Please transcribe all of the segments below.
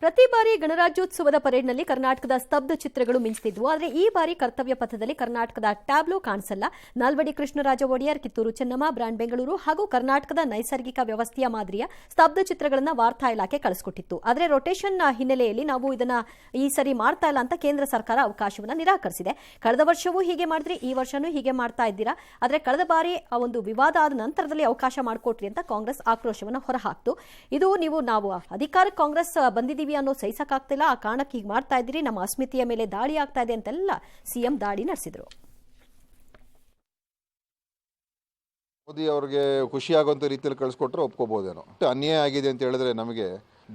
ಪ್ರತಿ ಬಾರಿ ಗಣರಾಜ್ಯೋತ್ಸವದ ಪರೇಡ್ನಲ್ಲಿ ಕರ್ನಾಟಕದ ಸ್ತಬ್ಧ ಚಿತ್ರಗಳು ಮಿಂಚುತ್ತಿದ್ವು. ಆದರೆ ಈ ಬಾರಿ ಕರ್ತವ್ಯ ಪಥದಲ್ಲಿ ಕರ್ನಾಟಕದ ಟ್ಯಾಬ್ಲೋ ಕಾಣಿಸಲ್ಲ. ನಾಲ್ವಡಿ ಕೃಷ್ಣರಾಜ ಒಡೆಯರ್, ಕಿತ್ತೂರು ಚೆನ್ನಮ್ಮ, ಬ್ರ್ಯಾಂಡ್ ಬೆಂಗಳೂರು ಹಾಗೂ ಕರ್ನಾಟಕದ ನೈಸರ್ಗಿಕ ವ್ಯವಸ್ಥೆಯ ಮಾದರಿಯ ಸ್ತಬ್ಧ ಚಿತ್ರಗಳನ್ನು ವಾರ್ತಾ ಇಲಾಖೆ ಕಳಿಸಿಕೊಟ್ಟಿತ್ತು. ಆದರೆ ರೊಟೇಷನ್ ಹಿನ್ನೆಲೆಯಲ್ಲಿ ನಾವು ಇದನ್ನ ಈ ಸರಿ ಮಾಡ್ತಾ ಇಲ್ಲ ಅಂತ ಕೇಂದ್ರ ಸರ್ಕಾರ ಅವಕಾಶವನ್ನು ನಿರಾಕರಿಸಿದೆ. ಕಳೆದ ವರ್ಷವೂ ಹೀಗೆ ಮಾಡಿದ್ರಿ, ಈ ವರ್ಷನೂ ಹೀಗೆ ಮಾಡ್ತಾ ಇದ್ದೀರಾ. ಆದರೆ ಕಳೆದ ಬಾರಿ ಆ ಒಂದು ವಿವಾದ ಆದ ನಂತರದಲ್ಲಿ ಅವಕಾಶ ಮಾಡಿಕೊಟ್ರಿ ಅಂತ ಕಾಂಗ್ರೆಸ್ ಆಕ್ರೋಶವನ್ನು ಹೊರಹಾಕ್ತು. ಇದು ನಾವು ಅಧಿಕಾರಕ್ಕೆ ಕಾಂಗ್ರೆಸ್ ಬಂದಿದ್ದೀವಿ ಅನ್ನೋ ಸಹಿಸಕ್ಕಾಗ್ತಿಲ್ಲ, ಆ ಕಾರಣಕ್ಕೆ ಹೀಗೆ ಮಾಡ್ತಾ ಇದ್ದೀರಿ, ನಮ್ಮ ಅಸ್ಮಿತೆಯ ಮೇಲೆ ದಾಳಿ ಆಗ್ತಾ ಇದೆ ಅಂತೆಲ್ಲ ಸಿಎಂ ದಾಳಿ ನಡೆಸಿದ್ರು. ಮೋದಿ ಅವ್ರಿಗೆ ಖುಷಿಯಾಗುವಂಥ ರೀತಿಯಲ್ಲಿ ಕಳಿಸ್ಕೊಟ್ರೆ ಒಪ್ಕೋಬಹುದೇನೋ. ಅನ್ಯಾಯ ಆಗಿದೆ ಅಂತ ಹೇಳಿದ್ರೆ ನಮಗೆ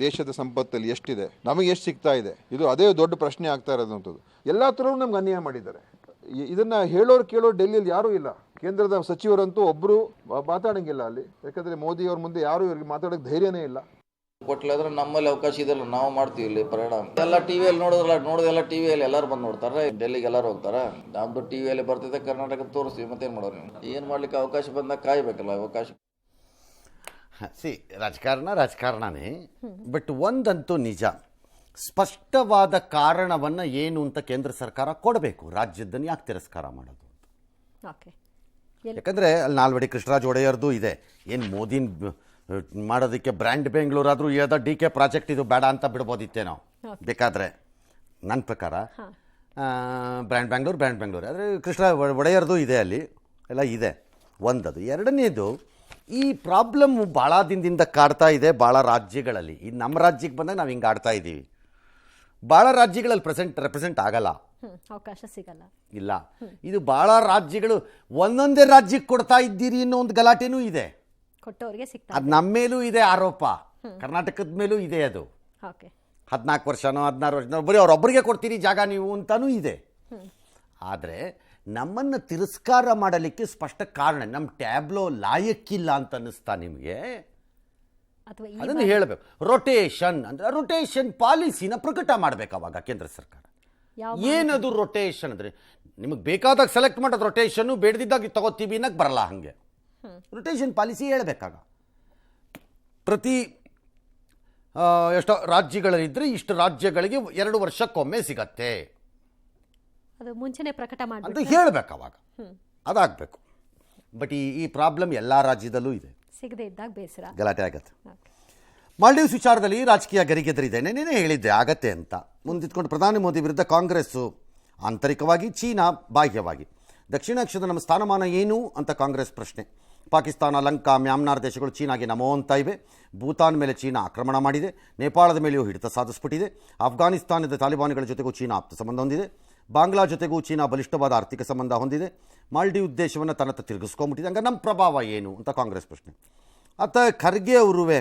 ದೇಶದ ಸಂಪತ್ತಲ್ಲಿ ಎಷ್ಟಿದೆ, ನಮಗೆ ಎಷ್ಟು ಸಿಗ್ತಾ ಇದೆ, ಇದು ಅದೇ ದೊಡ್ಡ ಪ್ರಶ್ನೆ ಆಗ್ತಾ ಇರೋದಂಥದ್ದು. ಎಲ್ಲ ಥರವೂ ನಮ್ಗೆ ಅನ್ಯಾಯ ಮಾಡಿದ್ದಾರೆ. ಇದನ್ನ ಹೇಳೋರು ಕೇಳೋರು ಡೆಲ್ಲಿಯಲ್ಲಿ ಯಾರೂ ಇಲ್ಲ. ಕೇಂದ್ರದ ಸಚಿವರಂತೂ ಒಬ್ಬರು ಮಾತಾಡಂಗಿಲ್ಲ ಅಲ್ಲಿ. ಯಾಕಂದ್ರೆ ಮೋದಿ ಅವ್ರ ಮುಂದೆ ಯಾರು ಇವ್ರಿಗೆ ಮಾತಾಡೋಕೆ ಧೈರ್ಯನೇ ಇಲ್ಲ. ಕೊಟ್ಲಾದ್ರೆ ನಮ್ಮಲ್ಲಿ ಅವಕಾಶ ಇದೆಲ್ಲ, ನಾವು ಮಾಡ್ತೀವಿ ಇಲ್ಲಿ ಪರಿಣಾಮ. ಎಲ್ಲ ಟಿವಿಯಲ್ಲಿ ನೋಡೋದೆಲ್ಲ ಟಿವಿಯಲ್ಲಿ ಎಲ್ಲರೂ ಬಂದು ನೋಡ್ತಾರೆ. ಡೆಲ್ಲಿಗೆ ಎಲ್ಲರೂ ಹೋಗ್ತಾರೆ. ನಮ್ದು ಟಿವಿಯಲ್ಲಿ ಬರ್ತಿದೆ, ಕರ್ನಾಟಕ ತೋರಿಸ್ತೀವಿ. ಮತ್ತೇನು ಮಾಡೋರು ನೀವು? ಏನು ಮಾಡ್ಲಿಕ್ಕೆ ಅವಕಾಶ ಬಂದಾಗ ಕಾಯ್ಬೇಕಲ್ಲ ಅವಕಾಶ. ರಾಜಕಾರಣನೇ. ಬಟ್ ಒಂದಂತೂ ನಿಜ, ಸ್ಪಷ್ಟವಾದ ಕಾರಣವನ್ನು ಏನು ಅಂತ ಕೇಂದ್ರ ಸರ್ಕಾರ ಕೊಡಬೇಕು. ರಾಜ್ಯದನ್ನು ಯಾಕೆ ತಿರಸ್ಕಾರ ಮಾಡೋದು? ಯಾಕಂದರೆ ಅಲ್ಲಿ ನಾಲ್ವಡಿ ಕೃಷ್ಣರಾಜ ಒಡೆಯರ್ದು ಇದೆ. ಏನು ಮೋದಿನ ಮಾಡೋದಕ್ಕೆ ಬ್ರ್ಯಾಂಡ್ ಬೆಂಗಳೂರಾದರೂ ಯಾವುದೋ DK ಪ್ರಾಜೆಕ್ಟ್ ಇದು ಬೇಡ ಅಂತ ಬಿಡ್ಬೋದಿತ್ತೆ ನಾವು ಬೇಕಾದರೆ. ನನ್ನ ಪ್ರಕಾರ ಬ್ರ್ಯಾಂಡ್ ಬೆಂಗಳೂರು ಆದರೆ ಕೃಷ್ಣರಾಜ ಒಡೆಯರ್ದು ಇದೆ, ಅಲ್ಲಿ ಎಲ್ಲ ಇದೆ. ಒಂದದು. ಎರಡನೇದು, ಈ ಪ್ರಾಬ್ಲಮ್ ಭಾಳ ದಿನದಿಂದ ಕಾಡ್ತಾ ಇದೆ ಭಾಳ ರಾಜ್ಯಗಳಲ್ಲಿ. ಈ ನಮ್ಮ ರಾಜ್ಯಕ್ಕೆ ಬಂದಾಗ ನಾವು ಹಿಂಗೆ ಆಡ್ತಾ ಇದ್ದೀವಿ. ಭಾಳ ರಾಜ್ಯಗಳಲ್ಲಿ ರೆಪ್ರೆಸೆಂಟ್ ಆಗಲ್ಲ, ಅವಕಾಶ ಸಿಗಲ್ಲ. ಇಲ್ಲ, ಇದು ಭಾಳ ರಾಜ್ಯಗಳು ಒಂದೊಂದೇ ರಾಜ್ಯಕ್ಕೆ ಕೊಡ್ತಾ ಇದ್ದೀರಿ ಅನ್ನೋ ಒಂದು ಗಲಾಟೆನೂ ಇದೆ. ಕೊಟ್ಟವರಿಗೆ ಸಿಗ್ತಾ, ಅದು ನಮ್ಮ ಮೇಲೂ ಇದೆ ಆರೋಪ, ಕರ್ನಾಟಕದ ಮೇಲೂ ಇದೆ. ಅದು 14 ವರ್ಷನೋ 16 ವರ್ಷನೋ ಬರೀ ಅವರೊಬ್ಬರಿಗೆ ಕೊಡ್ತೀರಿ ಜಾಗ ನೀವು ಅಂತಾನೂ ಇದೆ. ಆದರೆ ನಮ್ಮನ್ನು ತಿರಸ್ಕಾರ ಮಾಡಲಿಕ್ಕೆ ಸ್ಪಷ್ಟ ಕಾರಣ, ನಮ್ಮ ಟ್ಯಾಬ್ಲೋ ಲಾಯಕ್ಕಿಲ್ಲ ಅಂತ ಅನ್ನಿಸ್ತಾ ನಿಮಗೆ? ಅದನ್ನು ಹೇಳಬೇಕು. ರೊಟೇಷನ್ ಅಂದರೆ ರೊಟೇಷನ್ ಪಾಲಿಸಿನ ಪ್ರಕಟ ಮಾಡಬೇಕು ಅವಾಗ ಕೇಂದ್ರ ಸರ್ಕಾರ. ಏನದು ರೊಟೇಷನ್ ಅಂದರೆ? ನಿಮಗೆ ಬೇಕಾದಾಗ ಸೆಲೆಕ್ಟ್ ಮಾಡೋದು ರೊಟೇಷನ್ನು, ಬೇಡದಿದ್ದಾಗ ತಗೋತೀವಿ ಅನ್ನಕ್ಕೆ ಬರಲ್ಲ. ಹಾಗೆ ರೊಟೇಷನ್ ಪಾಲಿಸಿ ಹೇಳಬೇಕಾಗ ಪ್ರತಿ ಎಷ್ಟೋ ರಾಜ್ಯಗಳಿದ್ದರೆ ಇಷ್ಟು ರಾಜ್ಯಗಳಿಗೆ 2 ವರ್ಷಕ್ಕೊಮ್ಮೆ ಸಿಗತ್ತೆ ಅದು ಮುಂಚೆನೇ ಪ್ರಕಟ ಮಾಡಿ ಅಂತ ಹೇಳಬೇಕು ಅವಾಗ. ಅದಾಗಬೇಕು. ಬಟ್ ಈ ಪ್ರಾಬ್ಲಮ್ ಎಲ್ಲ ರಾಜ್ಯದಲ್ಲೂ ಇದೆ. ಸಿಗದೆ ಇದ್ದಾಗ ಬೇಸರ, ಗಲಾಟೆ ಆಗತ್ತೆ. ಮಾಲ್ಡೀವ್ಸ್ ವಿಚಾರದಲ್ಲಿ ರಾಜಕೀಯ ಗರಿಗೆದರಿದೆ. ನೆನ್ನೆ ಹೇಳಿದ್ದೆ ಆಗತ್ತೆ ಅಂತ. ಮುಂದಿಟ್ಕೊಂಡು ಪ್ರಧಾನಿ ಮೋದಿ ವಿರುದ್ಧ ಕಾಂಗ್ರೆಸ್ಸು ಆಂತರಿಕವಾಗಿ, ಚೀನಾ ಬಾಹ್ಯವಾಗಿ. ದಕ್ಷಿಣಾಕ್ಷದ ನಮ್ಮ ಸ್ಥಾನಮಾನ ಏನು ಅಂತ ಕಾಂಗ್ರೆಸ್ ಪ್ರಶ್ನೆ. ಪಾಕಿಸ್ತಾನ, ಲಂಕಾ, ಮ್ಯಾನ್ಮಾರ್ ದೇಶಗಳು ಚೀನಾಗೆ ನಮೋ ಅಂತ ಇವೆ. ಭೂತಾನ್ ಮೇಲೆ ಚೀನಾ ಆಕ್ರಮಣ ಮಾಡಿದೆ. ನೇಪಾಳದ ಮೇಲೆಯೂ ಹಿಡಿತ ಸಾಧಿಸ್ಬಿಟ್ಟಿದೆ. ಅಫ್ಘಾನಿಸ್ತಾನದ ತಾಲಿಬಾನಿಗಳ ಜೊತೆಗೂ ಚೀನಾ ಆಪ್ತ ಸಂಬಂಧ ಹೊಂದಿದೆ. ಬಾಂಗ್ಲಾ ಜೊತೆಗೂ ಚೀನಾ ಬಲಿಷ್ಠವಾದ ಆರ್ಥಿಕ ಸಂಬಂಧ ಹೊಂದಿದೆ. ಮಾಲ್ಡೀವ್ ಉದ್ದೇಶವನ್ನು ತನ್ನತ್ತ ತಿರುಗಿಸ್ಕೊಂಡ್ಬಿಟ್ಟಿದೆ. ಹಂಗೆ ನಮ್ಮ ಪ್ರಭಾವ ಏನು ಅಂತ ಕಾಂಗ್ರೆಸ್ ಪ್ರಶ್ನೆ. ಅತ್ತ ಖರ್ಗೆ ಅವರುವೆ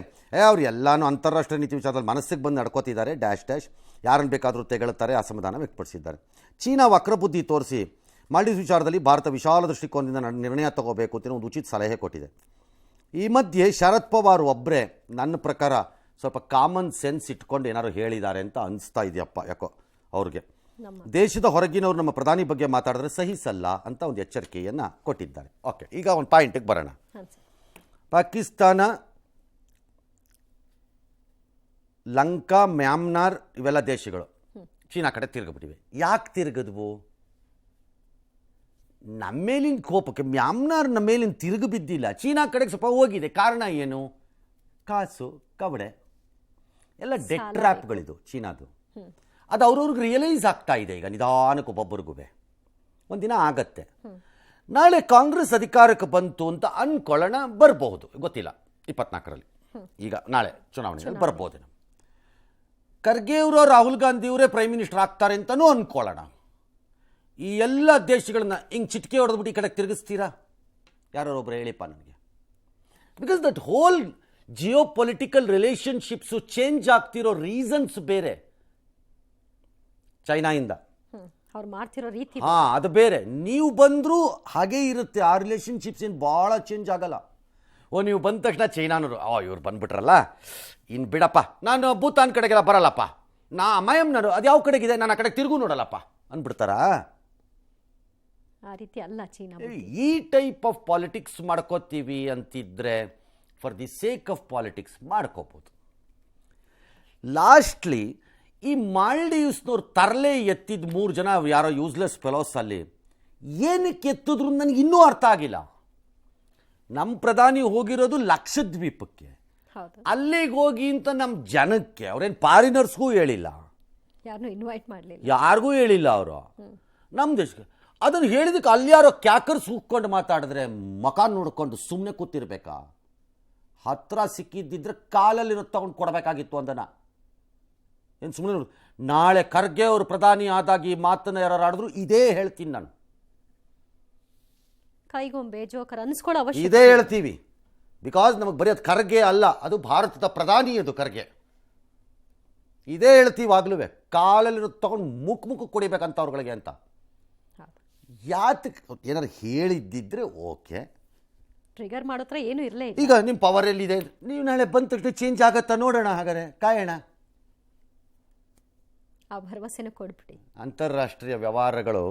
ಅವ್ರು ಎಲ್ಲನೂ ಅಂತಾರಾಷ್ಟ್ರೀಯ ನೀತಿ ವಿಚಾರದಲ್ಲಿ ಮನಸ್ಸಿಗೆ ಬಂದು ನಡ್ಕೋತಿದ್ದಾರೆ. ಡ್ಯಾಶ್ ಯಾರನ್ನು ಬೇಕಾದರೂ ತೆಗಳುತ್ತಾರೆ, ಅಸಮಾಧಾನ ವ್ಯಕ್ತಪಡಿಸಿದ್ದಾರೆ. ಚೀನಾ ವಕ್ರಬುದ್ಧಿ ತೋರಿಸಿ ಮಾಲ್ಡೀವ್ಸ್ ವಿಚಾರದಲ್ಲಿ ಭಾರತ ವಿಶಾಲ ದೃಷ್ಟಿಕೋನದಿಂದ ನಿರ್ಣಯ ತಗೋಬೇಕು ಅಂತ ಒಂದು ಉಚಿತ ಸಲಹೆ ಕೊಟ್ಟಿದೆ. ಈ ಮಧ್ಯೆ ಶರದ್ ಪವಾರ್ ಒಬ್ಬರೇ ನನ್ನ ಪ್ರಕಾರ ಸ್ವಲ್ಪ ಕಾಮನ್ ಸೆನ್ಸ್ ಇಟ್ಕೊಂಡು ಏನಾದ್ರು ಹೇಳಿದ್ದಾರೆ ಅಂತ ಅನಿಸ್ತಾ ಇದೆಯಪ್ಪ ಯಾಕೋ ಅವ್ರಿಗೆ. ದೇಶದ ಹೊರಗಿನವರು ನಮ್ಮ ಪ್ರಧಾನಿ ಬಗ್ಗೆ ಮಾತಾಡಿದ್ರೆ ಸಹಿಸಲ್ಲ ಅಂತ ಒಂದು ಎಚ್ಚರಿಕೆಯನ್ನು ಕೊಟ್ಟಿದ್ದಾರೆ. ಓಕೆ, ಈಗ ಒಂದು ಪಾಯಿಂಟಿಗೆ ಬರೋಣ. ಪಾಕಿಸ್ತಾನ, ಲಂಕಾ, ಮ್ಯಾನ್ಮಾರ್ ಇವೆಲ್ಲ ದೇಶಗಳು ಚೀನಾ ಕಡೆ ತಿರುಗಿಬಿಟ್ಟಿವೆ. ಯಾಕೆ ತಿರುಗಿದ್ವು? ನಮ್ಮ ಮೇಲಿನ ಕೋಪಕ್ಕೆ. ಮ್ಯಾನ್ಮಾರ್ ನಮ್ಮ ಮೇಲಿನ ತಿರುಗಿ ಬಿದ್ದಿಲ್ಲ, ಚೀನಾ ಕಡೆಗೆ ಸ್ವಲ್ಪ ಹೋಗಿದೆ. ಕಾರಣ ಏನು? ಕಾಸು, ಕವಡೆ ಎಲ್ಲ ಡೆಟ್ ಟ್ರ್ಯಾಪ್ಗಳಿದು ಚೀನಾದು. ಅದು ಅವ್ರವ್ರಿಗೆ ರಿಯಲೈಸ್ ಆಗ್ತಾ ಇದೆ ಈಗ ನಿಧಾನಕ್ಕೆ. ಒಬ್ಬೊಬ್ಬರಿಗೂ ಒಂದಿನ ಆಗತ್ತೆ. ನಾಳೆ ಕಾಂಗ್ರೆಸ್ ಅಧಿಕಾರಕ್ಕೆ ಬಂತು ಅಂತ ಅನ್ಕೊಳ್ಳೋಣ, ಬರಬಹುದು, ಗೊತ್ತಿಲ್ಲ. 24ರಲ್ಲಿ ಈಗ ನಾಳೆ ಚುನಾವಣೆಯಲ್ಲಿ ಬರ್ಬೋದು. ಖರ್ಗೆ ಅವರು, ರಾಹುಲ್ ಗಾಂಧಿಯವರೇ ಪ್ರೈಮ್ ಮಿನಿಸ್ಟರ್ ಆಗ್ತಾರೆ ಅಂತಲೂ ಅಂದ್ಕೊಳ್ಳೋಣ. ಈ ಎಲ್ಲ ದೇಶಗಳನ್ನ ಹಿಂಗೆ ಚಿಟಿಕೆ ಹೊಡೆದ್ಬಿಟ್ಟು ಈ ಕಡೆ ತಿರುಗಿಸ್ತೀರಾ? ಯಾರೊಬ್ಬರು ಹೇಳಿಪ್ಪ ನನಗೆ. Because that whole geo political relationships change ಆಗ್ತಿರೋ ರೀಸನ್ಸ್ ಬೇರೆ. ಚೈನಾಯಿಂದ ಅವ್ರು ಮಾಡ್ತಿರೋ ರೀತಿ ಅದು ಬೇರೆ. ನೀವು ಬಂದರೂ ಹಾಗೇ ಇರುತ್ತೆ. ಆ ರಿಲೇಷನ್ಶಿಪ್ಸ್ ಏನು ಭಾಳ ಚೇಂಜ್ ಆಗಲ್ಲ. ನೀವು ಬಂದ ತಕ್ಷಣ ಚೈನಾನವರು ಇವ್ರು ಬಂದ್ಬಿಟ್ರಲ್ಲ, ಇನ್ನು ಬಿಡಪ್ಪ, ನಾನು ಭೂತಾನ್ ಕಡೆಗೆಲ್ಲ ಬರಲ್ಲಪ್ಪ, ಮಯಮ್ನರು ಅದು ಯಾವ ಕಡೆಗಿದೆ, ನಾನು ಆ ಕಡೆಗೆ ತಿರುಗು ನೋಡಲ್ಲಪ್ಪ ಅಂದ್ಬಿಡ್ತಾರಾ? ಆ ರೀತಿ ಅಲ್ಲ ಚೀನಾ. ಈ ಟೈಪ್ ಆಫ್ ಪಾಲಿಟಿಕ್ಸ್ ಮಾಡ್ಕೋತೀವಿ ಅಂತಿದ್ರೆ for the sake of politics ಮಾಡ್ಕೋಬೋದು. ಲಾಸ್ಟ್ಲಿ ಈ ಮಾಲ್ಡೀವ್ಸ್ನವ್ರು ತರಲೆ ಎತ್ತಿದ 3 ಜನ ಯಾರೋ ಯೂಸ್ಲೆಸ್ ಫೆಲೋಸ್ ಅಲ್ಲಿ ಏನಕ್ಕೆ ಎತ್ತಿದ್ರು ನನಗೆ ಇನ್ನೂ ಅರ್ಥ ಆಗಿಲ್ಲ. ನಮ್ಮ ಪ್ರಧಾನಿ ಹೋಗಿರೋದು ಲಕ್ಷದ್ವೀಪಕ್ಕೆ, ಹೌದು, ಅಲ್ಲಿಗೆ ಹೋಗಿ ಅಂತ ನಮ್ಮ ಜನಕ್ಕೆ ಅವ್ರೇನು ಫಾರಿನರ್ಸ್ಗೂ ಹೇಳಿಲ್ಲ, ಯಾರನ್ನೂ ಇನ್ವೈಟ್ ಮಾಡಲಿಲ್ಲ, ಯಾರಿಗೂ ಹೇಳಿಲ್ಲ ಅವರು ನಮ್ಮ ದೇಶಕ್ಕೆ. ಅದನ್ನು ಹೇಳಿದಕ್ಕೆ ಅಲ್ಲಿ ಯಾರೋ ಕ್ಯಾಕರ್ಸ್ ಹುಕ್ಕೊಂಡು ಮಾತಾಡಿದ್ರೆ ಮಕ ನೋಡ್ಕೊಂಡು ಸುಮ್ಮನೆ ಕೂತಿರ್ಬೇಕಾ? ಹತ್ರ ಸಿಕ್ಕಿದ್ದಿದ್ರೆ ಕಾಲಲ್ಲಿರೋ ತಗೊಂಡು ಕೊಡಬೇಕಾಗಿತ್ತು ಅದನ್ನು. ಏನು ಸುಮ್ಮನೆ ನಾಳೆ ಖರ್ಗೆ ಅವರು ಪ್ರಧಾನಿ ಆದಾಗ ಈ ಮಾತನ್ನು ಯಾರು ಆಡಿದ್ರು ಇದೇ ಹೇಳ್ತೀನಿ ನಾನು, ಕೈಗೊಂಬೆ ಜೋಕರ್ ಅನ್ಸ್ಕೊಳ್ಳೋ ಅವಶ್ಯಕ ಇದೇ ಹೇಳ್ತೀವಿ. ಬಿಕಾಸ್ ನಮಗೆ ಬರೀ ಅದು ಖರ್ಗೆ ಅಲ್ಲ, ಅದು ಭಾರತದ ಪ್ರಧಾನಿ, ಅದು ಖರ್ಗೆ. ಇದೇ ಹೇಳ್ತೀವಿ ಆಗ್ಲೂ, ಕಾಲಲ್ಲಿರೋ ತಗೊಂಡು ಮುಖ ಕೊಡಿಬೇಕಂತ ಅವ್ರುಗಳಿಗೆ ಅಂತ. ಯಾತಕ್ಕೆ ಏನಾರು ಹೇಳಿದ್ದಿದ್ರೆ ಓಕೆ, ಟ್ರಿಗರ್ ಮಾಡೋತ್ರ ಏನೂ ಇರಲೇ ಇಲ್ಲ. ಈಗ ನಿಮ್ಮ ಪವರ್ ಎಲ್ಲಿದೆ, ನೀವು ನಾಳೆ ಬಂದ ತಕ್ಷಣ ಚೇಂಜ್ ಆಗತ್ತಾ ನೋಡೋಣ, ಹಾಗಾದ್ರೆ ಕಾಯೋಣ. ಆ ಭರವಸೆನೂ ಕೊಡ್ಬಿಡಿ. ಅಂತಾರಾಷ್ಟ್ರೀಯ ವ್ಯವಹಾರಗಳು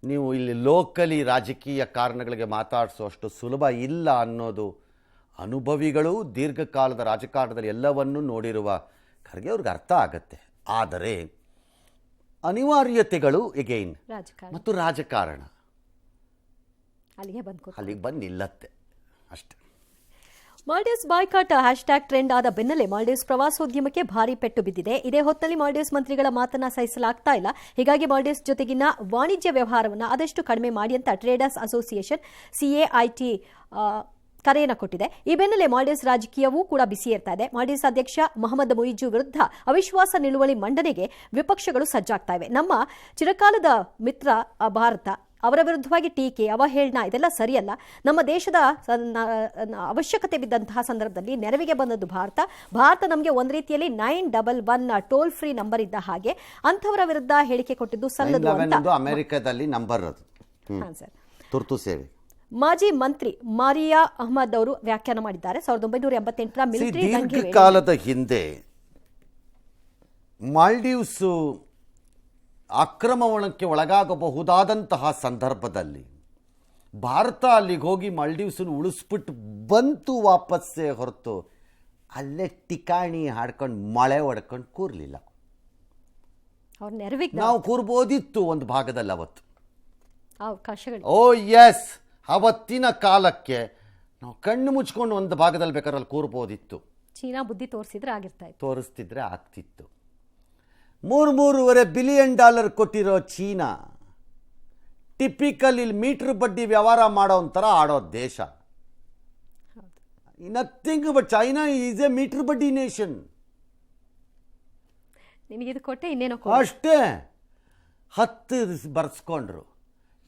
ನೀವು ಇಲ್ಲಿ ಲೋಕಲಿ ರಾಜಕೀಯ ಕಾರಣಗಳಿಗೆ ಮಾತಾಡಿಸುವಷ್ಟು ಸುಲಭ ಇಲ್ಲ ಅನ್ನೋದು ಅನುಭವಿಗಳು ದೀರ್ಘಕಾಲದ ರಾಜಕಾರಣದಲ್ಲಿ ಎಲ್ಲವನ್ನೂ ನೋಡಿರುವ ಖರ್ಗೆ ಅವ್ರಿಗೆ ಅರ್ಥ ಆಗತ್ತೆ. ಆದರೆ ಅನಿವಾರ್ಯತೆಗಳು ಎಗೈನ್ ರಾಜಕಾರಣ ಮತ್ತು ರಾಜಕಾರಣ ಅಲ್ಲಿಗೆ ಬಂದು ನಿಲ್ಲತ್ತೆ ಅಷ್ಟೆ. ಮಾಲ್ಡೀವ್ಸ್ ಬಾಯ್ಕಾಟ್ ಹ್ಯಾಶ್ಟ್ಯಾಗ್ ಟ್ರೆಂಡ್ ಆದ ಬೆನ್ನಲ್ಲೇ ಮಾಲ್ಡೀವ್ಸ್ ಪ್ರವಾಸೋದ್ಯಮಕ್ಕೆ ಭಾರಿ ಪೆಟ್ಟು ಬಿದ್ದಿದೆ. ಇದೇ ಹೊತ್ತಲ್ಲಿ ಮಾಲ್ಡೀವ್ಸ್ ಮಂತ್ರಿಗಳ ಮಾತನ್ನ ಸಹಿಸಲಾಗ್ತಾ ಇಲ್ಲ. ಹೀಗಾಗಿ ಮಾಲ್ಡೀವ್ಸ್ ಜೊತೆಗಿನ ವಾಣಿಜ್ಯ ವ್ಯವಹಾರವನ್ನು ಆದಷ್ಟು ಕಡಿಮೆ ಮಾಡಿ ಅಂತ ಟ್ರೇಡರ್ಸ್ ಅಸೋಸಿಯೇಷನ್ CAIT ಕರೆಯನ್ನು ಕೊಟ್ಟಿದೆ. ಈ ಬೆನ್ನಲ್ಲೇ ಮಾಲ್ಡೀವ್ಸ್ ರಾಜಕೀಯವೂ ಕೂಡ ಬಿಸಿಯೇರ್ತಾ ಇದೆ. ಮಾಲ್ಡೀವ್ಸ್ ಅಧ್ಯಕ್ಷ ಮೊಹಮ್ಮದ್ ಮುಯಿಜು ವಿರುದ್ಧ ಅವಿಶ್ವಾಸ ನಿಲುವಳಿ ಮಂಡನೆಗೆ ವಿಪಕ್ಷಗಳು ಸಜ್ಜಾಗ್ತಾ ಇವೆ. ನಮ್ಮ ಚಿರಕಾಲದ ಮಿತ್ರ ಭಾರತ, ಅವರ ವಿರುದ್ಧವಾಗಿ ಟೀಕೆ, ಅವಹೇಳನ ಇದೆಲ್ಲ ಸರಿಯಲ್ಲ. ನಮ್ಮ ದೇಶದ ಅವಶ್ಯಕತೆ ಬಿದ್ದಂತಹ ಸಂದರ್ಭದಲ್ಲಿ ನೆರವಿಗೆ ಬಂದದ್ದು ಭಾರತ ನಮಗೆ ಒಂದು ರೀತಿಯಲ್ಲಿ 911 ಟೋಲ್ ಫ್ರೀ ನಂಬರ್ ಇದ್ದ ಹಾಗೆ. ಅಂಥವರ ವಿರುದ್ಧ ಹೇಳಿಕೆ ಕೊಟ್ಟಿದ್ದು ಸಲ್ಲದು ಅಂತ ಅಮೆರಿಕದಲ್ಲಿ ನಂಬರ್ ಅದು ತುರ್ತು ಸೇವೆ ಮಾಜಿ ಮಂತ್ರಿ ಮಾರಿಯಾ ಅಹ್ಮದ್ ಅವರು ವ್ಯಾಖ್ಯಾನ ಮಾಡಿದ್ದಾರೆ. 1988ರ ಮಿಲಿಟರಿ ದೀರ್ಘಕಾಲದ ಹಿಂದೆ ಮಾಲ್ಡೀವ್ಸ್ ಆಕ್ರಮಣಕ್ಕೆ ಒಳಗಾಗಬಹುದಾದಂತಹ ಸಂದರ್ಭದಲ್ಲಿ ಭಾರತ ಅಲ್ಲಿಗೆ ಹೋಗಿ ಮಾಲ್ಡೀವ್ಸನ್ನು ಉಳಿಸ್ಬಿಟ್ಟು ಬಂತು ವಾಪಸ್ಸೇ ಹೊರತು ಅಲ್ಲೇ ಟಿಕಾಣಿ ಹಾಡ್ಕೊಂಡು ಮಳೆ ಹೊಡ್ಕೊಂಡು ಕೂರ್ಲಿಲ್ಲ. ಅವ್ರ ನೆರವಿಗೆ ನಾವು ಕೂರ್ಬೋದಿತ್ತು ಒಂದು ಭಾಗದಲ್ಲಿ ಅವತ್ತು. ಅವಕಾಶಗಳು ಓ ಎಸ್, ಅವತ್ತಿನ ಕಾಲಕ್ಕೆ ನಾವು ಕಣ್ಣು ಮುಚ್ಕೊಂಡು ಒಂದು ಭಾಗದಲ್ಲಿ ಬೇಕಾದ್ರೆ ಅಲ್ಲಿ ಕೂರ್ಬೋದಿತ್ತು. ಚೀನಾ ಬುದ್ಧಿ ತೋರಿಸ್ತಿದ್ರೆ ಆಗ್ತಿತ್ತು. $3.5 ಬಿಲಿಯನ್ ಕೊಟ್ಟಿರೋ ಚೀನಾ ಟಿಪಿಕಲ್ ಇಲ್ಲಿ ಮೀಟರ್ ಬಡ್ಡಿ ವ್ಯವಹಾರ ಮಾಡೋ ಒಂಥರ ಆಡೋ ದೇಶ. Nothing but China is a meter ಬಡ್ಡಿ ನೇಷನ್. ನಿನಗಿದು ಕೊಟ್ಟೆ ಇನ್ನೇನೋ ಅಷ್ಟೇ 10 ಬರ್ಸ್ಕೊಂಡ್ರು.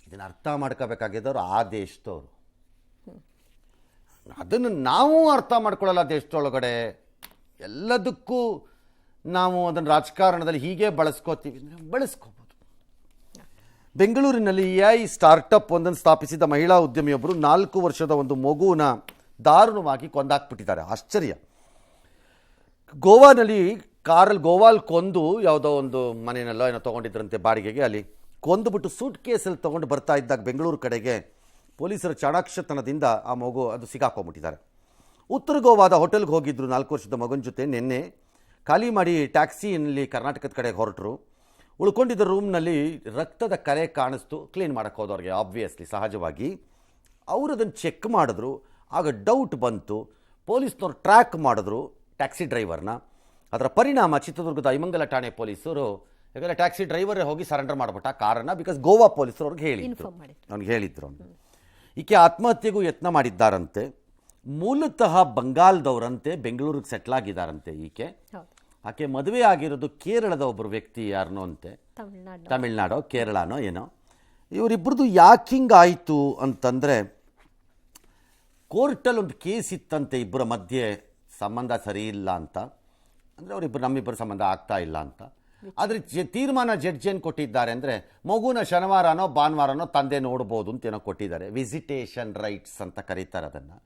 ಇದನ್ನು ಅರ್ಥ ಮಾಡ್ಕೋಬೇಕಾಗಿದ್ದವ್ರು ಆ ದೇಶದವರು. ಅದನ್ನು ನಾವು ಅರ್ಥ ಮಾಡ್ಕೊಳ್ಳಲ್ಲ ದೇಶದೊಳಗಡೆ. ಎಲ್ಲದಕ್ಕೂ ನಾವು ಅದನ್ನು ರಾಜಕಾರಣದಲ್ಲಿ ಹೀಗೆ ಬಳಸ್ಕೋತೀವಿ ಅಂದರೆ ಬಳಸ್ಕೋಬೋದು. ಬೆಂಗಳೂರಿನಲ್ಲಿ AI ಸ್ಟಾರ್ಟಪ್ ಒಂದನ್ನು ಸ್ಥಾಪಿಸಿದ ಮಹಿಳಾ ಉದ್ಯಮಿಯೊಬ್ಬರು 4 ವರ್ಷದ ಒಂದು ಮಗುವನ್ನ ದಾರುಣವಾಗಿ ಕೊಂದಾಕ್ಬಿಟ್ಟಿದ್ದಾರೆ. ಆಶ್ಚರ್ಯ. ಗೋವಾನಲ್ಲಿ ಗೋವಾಲ್ ಕೊಂದು ಯಾವುದೋ ಒಂದು ಮನೆಯನ್ನೆಲ್ಲ ಏನೋ ತೊಗೊಂಡಿದ್ರಂತೆ ಬಾಡಿಗೆಗೆ. ಅಲ್ಲಿ ಕೊಂದುಬಿಟ್ಟು ಸೂಟ್ ಕೇಸಲ್ಲಿ ತೊಗೊಂಡು ಬರ್ತಾ ಇದ್ದಾಗ ಬೆಂಗಳೂರು ಕಡೆಗೆ ಪೊಲೀಸರ ಚಾಣಾಕ್ಷತನದಿಂದ ಆ ಮಗು ಅದು ಸಿಗಾಕೊಂಡ್ಬಿಟ್ಟಿದ್ದಾರೆ. ಉತ್ತರ ಗೋವಾದ ಹೋಟೆಲ್ಗೆ ಹೋಗಿದ್ರು 4 ವರ್ಷದ ಮಗನ ಜೊತೆ. ನಿನ್ನೆ ಖಾಲಿ ಮಾಡಿ ಟ್ಯಾಕ್ಸಿಯಲ್ಲಿ ಕರ್ನಾಟಕದ ಕಡೆಗೆ ಹೊರಟರು. ಉಳ್ಕೊಂಡಿದ್ದ ರೂಮ್ನಲ್ಲಿ ರಕ್ತದ ಕರೆ ಕಾಣಿಸ್ತು. ಕ್ಲೀನ್ ಮಾಡೋಕ್ಕೆ ಹೋದವ್ರಿಗೆ ಆಬ್ವಿಯಸ್ಲಿ ಸಹಜವಾಗಿ ಅವರು ಅದನ್ನು ಚೆಕ್ ಮಾಡಿದ್ರು. ಆಗ ಡೌಟ್ ಬಂತು. ಪೊಲೀಸ್ನವ್ರು ಟ್ರ್ಯಾಕ್ ಮಾಡಿದ್ರು ಟ್ಯಾಕ್ಸಿ ಡ್ರೈವರ್ನ. ಅದರ ಪರಿಣಾಮ ಚಿತ್ರದುರ್ಗದ ಐಮಂಗಲ ಠಾಣೆ ಪೊಲೀಸರು ಯಾಕಂದರೆ ಟ್ಯಾಕ್ಸಿ ಡ್ರೈವರೇ ಹೋಗಿ ಸರೆಂಡರ್ ಮಾಡಿಬಿಟ್ಟ ಕಾರಣ. ಬಿಕಾಸ್ ಗೋವಾ ಪೊಲೀಸರು ಅವ್ರಿಗೆ ಹೇಳಿದ್ರು ಈಕೆ ಆತ್ಮಹತ್ಯೆಗೂ ಯತ್ನ ಮಾಡಿದ್ದಾರಂತೆ. ಮೂಲತಃ ಬಂಗಾಲದವರಂತೆ, ಬೆಂಗಳೂರಿಗೆ ಸೆಟ್ಲ್ ಆಗಿದ್ದಾರಂತೆ ಈಕೆ. ಆಕೆ ಮದುವೆ ಆಗಿರೋದು ಕೇರಳದ ಒಬ್ಬರು ವ್ಯಕ್ತಿ ಯಾರನೋ ಅಂತೆ, ತಮಿಳ್ನಾಡೋ ಕೇರಳನೋ ಏನೋ. ಇವರಿಬ್ಬರದು ಯಾಕೆ ಹಿಂಗಾಯಿತು ಅಂತಂದರೆ ಕೋರ್ಟಲ್ಲಿ ಒಂದು ಕೇಸ್ ಇತ್ತಂತೆ ಇಬ್ಬರ ಮಧ್ಯೆ ಸಂಬಂಧ ಸರಿ ಇಲ್ಲ ಅಂತ. ಅಂದರೆ ಅವರಿಬ್ಬರು ನಮ್ಮಿಬ್ಬರ ಸಂಬಂಧ ಆಗ್ತಾ ಇಲ್ಲ ಅಂತ. ಆದರೆ ತೀರ್ಮಾನ ಜಡ್ಜ್ ಏನು ಕೊಟ್ಟಿದ್ದಾರೆ ಅಂದರೆ ಮಗುನ ಶನಿವಾರನೋ ಭಾನುವಾರನೋ ತಂದೆ ನೋಡ್ಬೋದು ಅಂತ ಏನೋ ಕೊಟ್ಟಿದ್ದಾರೆ. ವಿಸಿಟೇಷನ್ ರೈಟ್ಸ್ ಅಂತ ಕರೀತಾರೆ ಅದನ್ನು.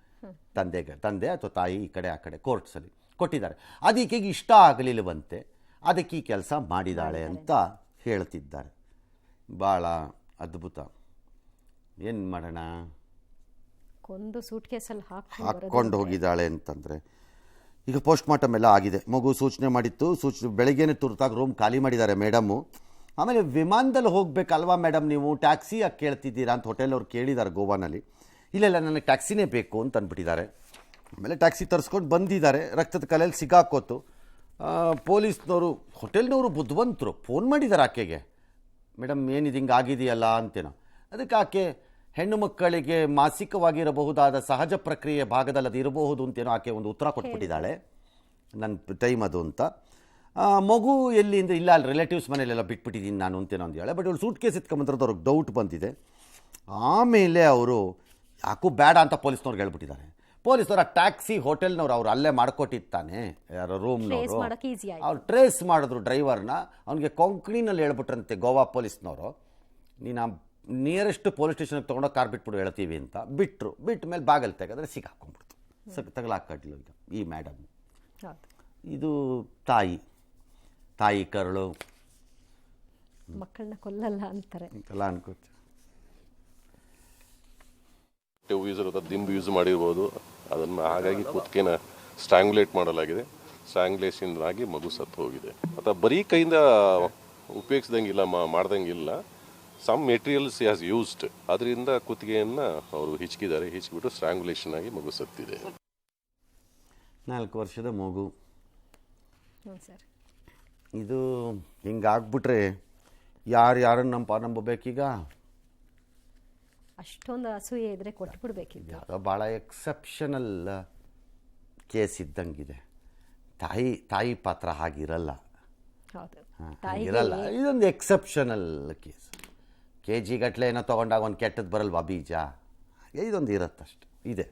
ತಂದೆ ಅಥವಾ ತಾಯಿ ಈ ಕಡೆ ಆ ಕಡೆ ಕೋರ್ಟ್ಸಲ್ಲಿ ಕೊಟ್ಟಿದ್ದಾರೆ. ಅದಕ್ಕೀಗ ಇಷ್ಟ ಆಗಲಿಲ್ಲವಂತೆ, ಅದಕ್ಕೆ ಈ ಕೆಲಸ ಮಾಡಿದ್ದಾಳೆ ಅಂತ ಹೇಳ್ತಿದ್ದಾರೆ. ಭಾಳ ಅದ್ಭುತ. ಏನು ಮಾಡೋಣ, ಕೊಂದು ಸೂಟ್ ಕೇಸಲ್ಲಿ ಹಾಕ್ಕೊಂಡು ಹೋಗಿದ್ದಾಳೆ ಅಂತಂದರೆ ಈಗ ಪೋಸ್ಟ್ ಮಾರ್ಟಮ್ ಎಲ್ಲ ಆಗಿದೆ. ಮಗು ಸೂಚನೆ ಮಾಡಿತ್ತು, ಬೆಳಗ್ಗೆನೇ ತುರ್ತಾಗಿ ರೂಮ್ ಖಾಲಿ ಮಾಡಿದ್ದಾರೆ ಮೇಡಮ್ಮು. ಆಮೇಲೆ ವಿಮಾನದಲ್ಲಿ ಹೋಗ್ಬೇಕಲ್ವಾ ಮೇಡಮ್, ನೀವು ಟ್ಯಾಕ್ಸಿ ಯಾಕೆ ಕೇಳ್ತಿದ್ದೀರಾ ಅಂತ ಹೋಟೆಲ್ನವ್ರು ಕೇಳಿದ್ದಾರೆ ಗೋವಾನಲ್ಲಿ. ಇಲ್ಲ ನನಗೆ ಟ್ಯಾಕ್ಸಿನೇ ಬೇಕು ಅಂತ ಅಂದ್ಬಿಟ್ಟಿದ್ದಾರೆ. ಆಮೇಲೆ ಟ್ಯಾಕ್ಸಿ ತರಿಸ್ಕೊಂಡು ಬಂದಿದ್ದಾರೆ. ರಕ್ತದ ಕಲೆಯಲ್ಲಿ ಸಿಗಾಕೋತು. ಪೊಲೀಸ್ನವರು, ಹೋಟೆಲ್ನವರು ಬುದ್ಧಿವಂತರು, ಫೋನ್ ಮಾಡಿದ್ದಾರೆ ಆಕೆಗೆ, ಮೇಡಮ್ ಏನಿದು ಹಿಂಗೆ ಆಗಿದೆಯಲ್ಲ ಅಂತೇನೋ. ಅದಕ್ಕೆ ಆಕೆ ಹೆಣ್ಣು ಮಕ್ಕಳಿಗೆ ಮಾಸಿಕವಾಗಿರಬಹುದಾದ ಸಹಜ ಪ್ರಕ್ರಿಯೆ ಭಾಗದಲ್ಲಿ ಅದು ಇರಬಹುದು ಅಂತೇನೋ ಆಕೆ ಒಂದು ಉತ್ತರ ಕೊಟ್ಬಿಟ್ಟಿದ್ದಾಳೆ, ನನ್ನ ಟೈಮ್ ಅದು ಅಂತ. ಮಗು ಎಲ್ಲಿ ಅಂದರೆ ಇಲ್ಲ ಅಲ್ಲಿ ರಿಲೇಟಿವ್ಸ್ ಮನೇಲೆಲ್ಲ ಬಿಟ್ಬಿಟ್ಟಿದ್ದೀನಿ ನಾನು ಅಂತೇನೋ ಅಂದೇಳೆ. ಬಟ್ ಇವಳು ಸೂಟ್ ಕೇಸ್ ಎತ್ಕೊಂಬಂದ್ರದ್ದು ಅವ್ರಿಗೆ ಡೌಟ್ ಬಂದಿದೆ. ಆಮೇಲೆ ಅವರು ಯಾಕೂ ಬೇಡ ಅಂತ ಪೊಲೀಸ್ನವ್ರಿಗೆ ಹೇಳ್ಬಿಟ್ಟಿದ್ದಾರೆ. ಪೊಲೀಸ್ನವ್ರು ಆ ಟ್ಯಾಕ್ಸಿ ಹೋಟೆಲ್ನವ್ರು ಅವ್ರು ಅಲ್ಲೇ ಮಾಡ್ಕೊಟ್ಟಿತ್ತಾನೆ, ಯಾರೋ ರೂಮ್ನವರು, ಅವ್ರು ಟ್ರೇಸ್ ಮಾಡಿದ್ರು ಡ್ರೈವರ್ನ. ಅವ್ನಿಗೆ ಕೊಂಕಣಿನಲ್ಲಿ ಹೇಳ್ಬಿಟ್ರಂತೆ ಗೋವಾ ಪೊಲೀಸ್ನವರು, ನೀನು ನಿಯರೆಸ್ಟ್ ಪೊಲೀಸ್ ಸ್ಟೇಷನ್ಗೆ ತೊಗೊಂಡೋಗಿ ಕಾರ್ ಬಿಟ್ಬಿಡು ಹೇಳ್ತೀವಿ ಅಂತ. ಬಿಟ್ಟ ಮೇಲೆ ಬಾಗಲ್ಲಿ ತೆಗೆದ್ರೆ ಸಿಗಾಕೊಂಡ್ಬಿಡ್ತು, ತಗಲಾಕಟ್ಲು ಈಗ ಈ ಮೇಡಮ್. ಇದು ತಾಯಿ ಕರಳು, ಮಕ್ಕಳನ್ನ ಕೊಲ್ಲಲ್ಲ ಅಂತಾರೆ ಎಲ್ಲ ಅನ್ಕೋತೀವಿ. ಯೂಸ್ ಇರುತ್ತೆ, ದಿಂಬು ಯೂಸ್ ಮಾಡಿರ್ಬೋದು ಅದನ್ನು. ಹಾಗಾಗಿ ಕುತ್ತಿಗೆನ ಸ್ಟ್ರಾಂಗ್ಯುಲೇಟ್ ಮಾಡಲಾಗಿದೆ. ಸ್ಟ್ರಾಂಗ್ಯುಲೇಷನ್ ಆಗಿ ಮಗು ಸತ್ತು ಹೋಗಿದೆ. ಅಥವಾ ಬರೀ ಕೈಯಿಂದ ಉಪಯೋಗಿಸ್ದಂಗಿಲ್ಲ, ಮಾಡ್ದಂಗಿಲ್ಲ. ಸಮ್ ಮೆಟೀರಿಯಲ್ಸ್ ಹ್ಯಾಸ್ ಯೂಸ್ಡ್, ಅದರಿಂದ ಕುತ್ತಿಗೆಯನ್ನು ಅವರು ಹಿಚ್ಕಿಬಿಟ್ಟು ಸ್ಟ್ರಾಂಗ್ಯುಲೇಷನ್ ಆಗಿ ಮಗು ಸತ್ತಿದೆ. 4 ವರ್ಷದ ಮಗು. ಸರ್, ಇದು ಹಿಂಗಾಗ್ಬಿಟ್ರೆ ಯಾರನ್ನು ನಂಬಬೇಕೀಗ? ಅಷ್ಟೊಂದು ಅಸೂಯೆ ಇದ್ರೆ ಕೊಟ್ಬಿಡ್ಬೇಕಿತ್ತು. ಯಾವುದೋ ಭಾಳ ಎಕ್ಸೆಪ್ಷನಲ್ ಕೇಸ್ ಇದ್ದಂಗಿದೆ. ತಾಯಿ ಪಾತ್ರ ಹಾಗಿರಲ್ಲ, ಇರಲ್ಲ. ಇದೊಂದು ಎಕ್ಸೆಪ್ಷನಲ್ ಕೇಸ್. KG ಗಟ್ಟಲೆ ಏನೋ ತೊಗೊಂಡಾಗ ಒಂದು ಕೆಟ್ಟದ್ದು ಬರಲ್ವಾ ಬೀಜ, ಇದೊಂದು ಇರುತ್ತಷ್ಟು ಇದೆ.